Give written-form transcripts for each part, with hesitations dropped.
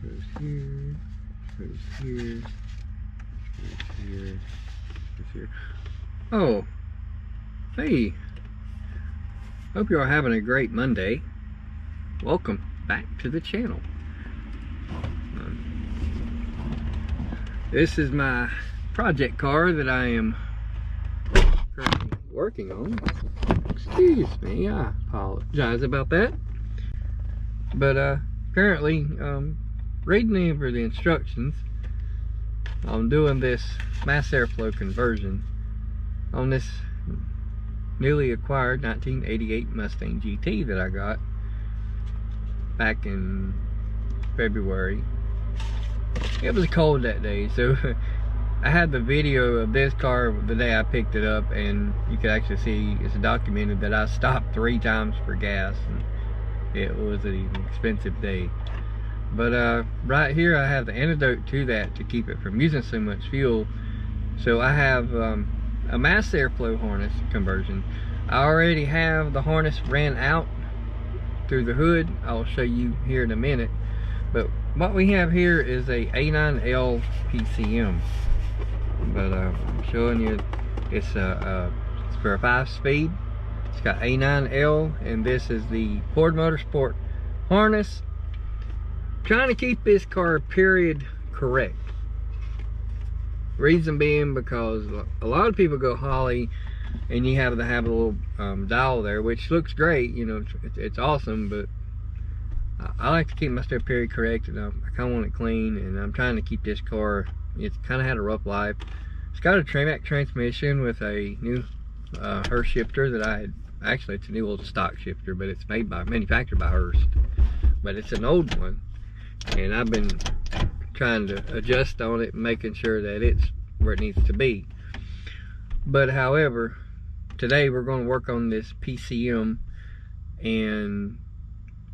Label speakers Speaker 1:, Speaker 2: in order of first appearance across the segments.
Speaker 1: Goes here, goes here, goes here, goes here. Oh, hey, hope you are having a great Monday. Welcome back to the channel. This is my project car that I am currently working on. Excuse me, I apologize about that. But currently, reading over the instructions, I'm doing this mass airflow conversion on this newly acquired 1988 Mustang GT that I got back in February. It was cold that day, so I had the video of this car the day I picked it up, and you can actually see it's documented that I stopped 3 times for gas, and it was an expensive day. But right here I have the antidote to that to keep it from using so much fuel. So I have a mass airflow harness conversion. I already have the harness ran out through the hood. I'll show you here in a minute. But what we have here is a A9L PCM. But I'm showing you it's for a 5-speed. It's got A9L, and this is the Ford Motorsport harness. Trying to keep this car period correct. Reason being because a lot of people go Holly, and you have to have a little dial there, which looks great, you know, it's awesome, but I like to keep my stuff period correct, and I kind of want it clean, and I'm trying to keep this car, it's kind of had a rough life. It's got a Tramac transmission with a new Hurst shifter that I had, actually it's a new old stock shifter, but it's manufactured by Hurst, but it's an old one, and I've been trying to adjust on it, making sure that it's where it needs to be. But however, today we're going to work on this PCM, and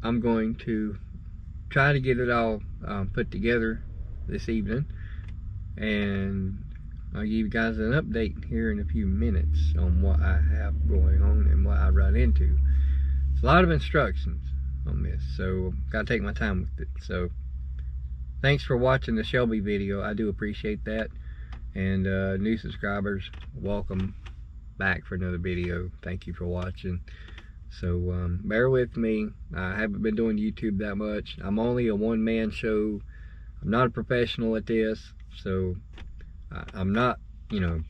Speaker 1: I'm going to try to get it all put together this evening, and I'll give you guys an update here in a few minutes on what I have going on and what I run into. It's a lot of instructions on this, so gotta take my time with it. So thanks for watching the Shelby video. I do appreciate that. And new subscribers, welcome back for another video. Thank you for watching. So bear with me. I haven't been doing YouTube that much. I'm only a one-man show. I'm not a professional at this, so I'm not, you know,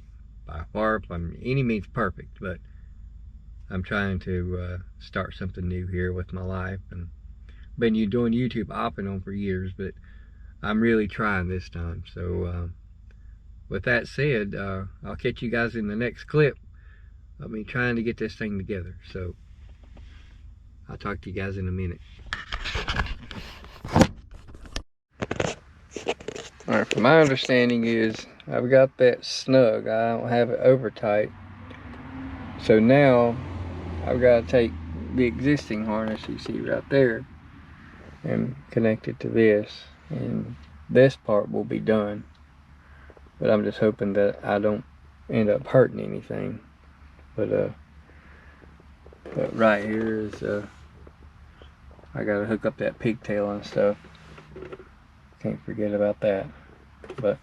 Speaker 1: by far from any means perfect, but I'm trying to start something new here with my life. And been doing YouTube off and on for years, but I'm really trying this time. So with that said, I'll catch you guys in the next clip of me trying to get this thing together. So I'll talk to you guys in a minute. Alright, from my understanding is I've got that snug. I don't have it over tight. So now I've got to take the existing harness you see right there and connect it to this, and this part will be done. But I'm just hoping that I don't end up hurting anything. But right here is I gotta hook up that pigtail and stuff. Can't forget about that. But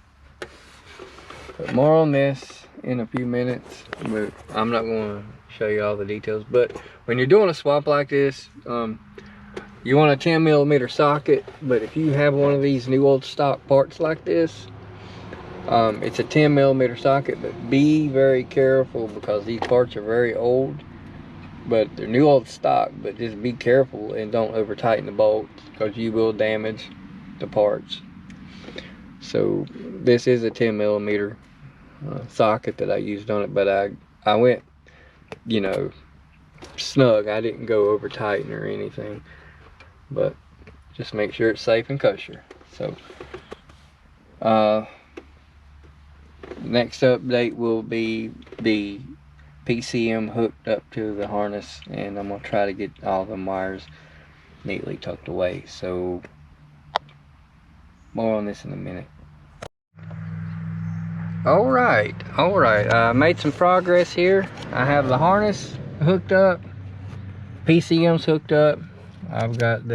Speaker 1: more on this in a few minutes. But I'm not going to show you all the details. But when you're doing a swap like this, you want a 10mm socket. But if you have one of these new old stock parts like this, it's a 10mm socket, but be very careful because these parts are very old, but they're new old stock. But just be careful and don't over tighten the bolts, because you will damage the parts. So this is a 10mm socket that I used on it, but I went, you know, snug. I didn't go over tighten or anything, but just make sure it's safe and kosher. So next update will be the PCM hooked up to the harness, and I'm going to try to get all the wires neatly tucked away. So more on this in a minute. Alright, I made some progress here. I have the harness hooked up, PCM's hooked up. I've got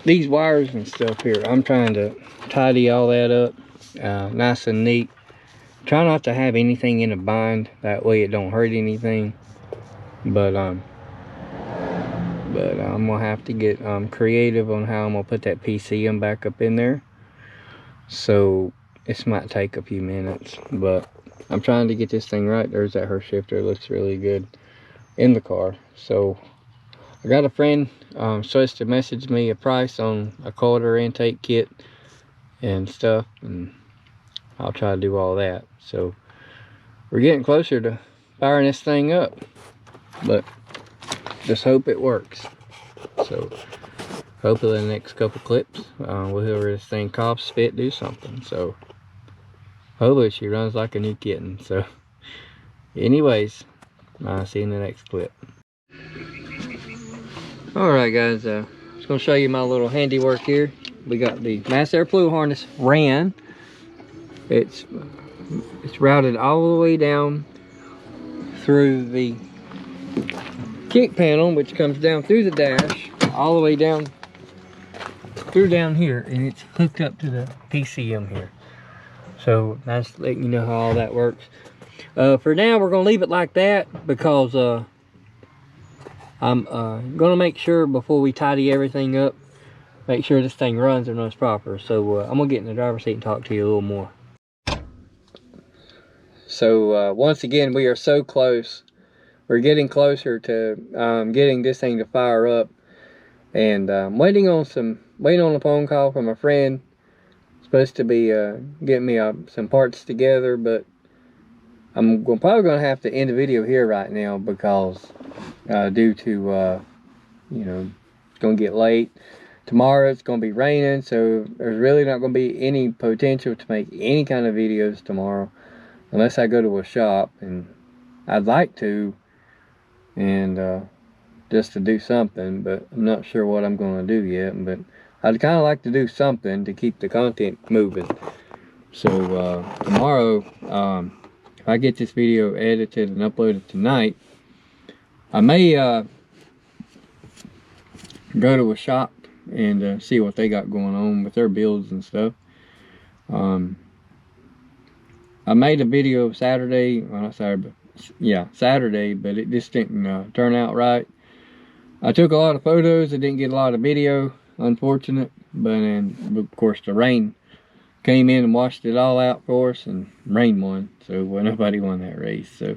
Speaker 1: these wires and stuff here, I'm trying to tidy all that up nice and neat. Try not to have anything in a bind, that way it don't hurt anything. But I'm gonna have to get creative on how I'm gonna put that PCM back up in there. So this might take a few minutes, but I'm trying to get this thing right. There's that Hurst shifter. It looks really good in the car. So I got a friend supposed to message me a price on a quarter intake kit and stuff, and I'll try to do all that. So we're getting closer to firing this thing up, but just hope it works. So hopefully in the next couple clips, whoever this thing cops fit, do something. So hopefully she runs like a new kitten. So anyways, I'll see you in the next clip. Alright guys, just gonna show you my little handiwork here. We got the mass airflow harness ran. It's routed all the way down through the kick panel, which comes down through the dash, all the way down through down here, and it's hooked up to the PCM here. So that's letting you know how all that works. For now, we're gonna leave it like that because I'm gonna make sure before we tidy everything up, make sure this thing runs and runs proper. So I'm gonna get in the driver's seat and talk to you a little more. So once again, we are so close. We're getting closer to getting this thing to fire up, and waiting on a phone call from a friend. Supposed to be getting me some parts together, but I'm probably gonna have to end the video here right now because due to you know, it's gonna get late. Tomorrow it's gonna be raining, so there's really not gonna be any potential to make any kind of videos tomorrow unless I go to a shop, and I'd like to, and just to do something, but I'm not sure what I'm gonna do yet. But I'd kind of like to do something to keep the content moving. So tomorrow, if I get this video edited and uploaded tonight, I may go to a shop and see what they got going on with their builds and stuff. I made a video Saturday, well not Saturday, but yeah, Saturday, but it just didn't turn out right. I took a lot of photos, I didn't get a lot of video, unfortunate, but then of course the rain came in and washed it all out for us, and rain won, so nobody won that race. So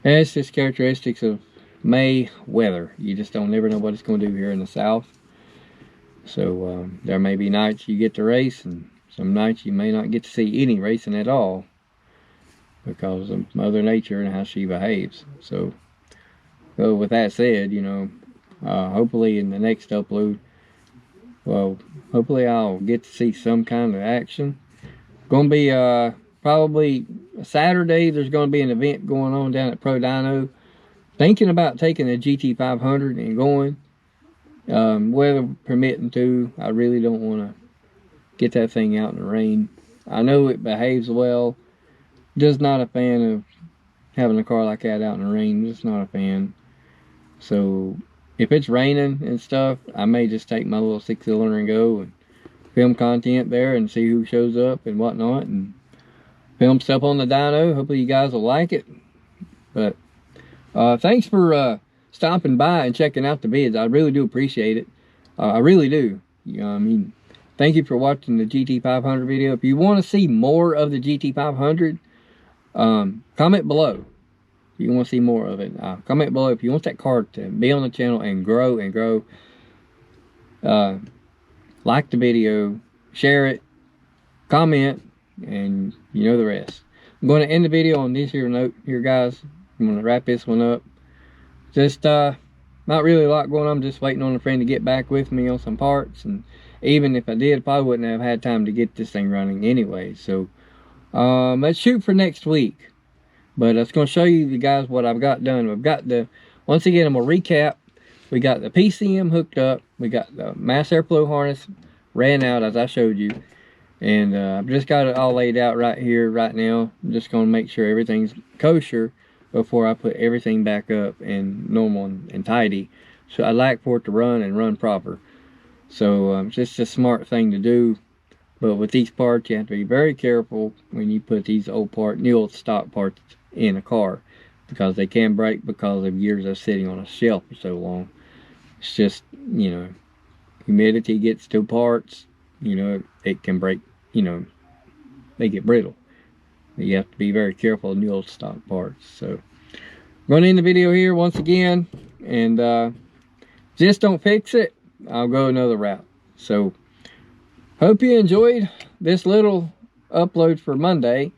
Speaker 1: it's just characteristics of May weather. You just don't never know what it's going to do here in the south. So there may be nights you get to race, and some nights you may not get to see any racing at all because of Mother Nature and how she behaves. So with that said, you know, hopefully in the next upload, well, hopefully I'll get to see some kind of action. Gonna be probably Saturday. There's gonna be an event going on down at Pro Dyno. Thinking about taking a GT 500 and going, weather permitting to. I really don't want to get that thing out in the rain. I know it behaves well. Just not a fan of having a car like that out in the rain. Just not a fan. So if it's raining and stuff, I may just take my little 6-cylinder and go and film content there and see who shows up and whatnot, and film stuff on the dyno. Hopefully you guys will like it. But thanks for stopping by and checking out the vids. I really do appreciate it. I really do. You know, I mean, thank you for watching the GT 500 video. If you want to see more of the GT 500, comment below. If you want to see more of it, comment below. If you want that car to be on the channel and grow and grow, like the video, share it, comment, and you know the rest. I'm going to end the video on this here note here, guys. I'm going to wrap this one up. Just not really a lot going on. I'm just waiting on a friend to get back with me on some parts, and even if I did, I probably wouldn't have had time to get this thing running anyway. So let's shoot for next week. But I was going to show you guys what I've got done. I've got once again, I'm going to recap. We got the PCM hooked up. We got the mass airflow harness ran out as I showed you. And I've just got it all laid out right here, right now. I'm just going to make sure everything's kosher before I put everything back up and normal and tidy. So I like for it to run and run proper. So it's just a smart thing to do. But with these parts, you have to be very careful when you put these new old stock parts in a car, because they can break because of years of sitting on a shelf for so long. It's just, you know, humidity gets to parts, you know, it can break, you know, they get brittle. You have to be very careful of new old stock parts. So I'm going to end the video here once again, and just don't fix it, I'll go another route. So hope you enjoyed this little upload for Monday.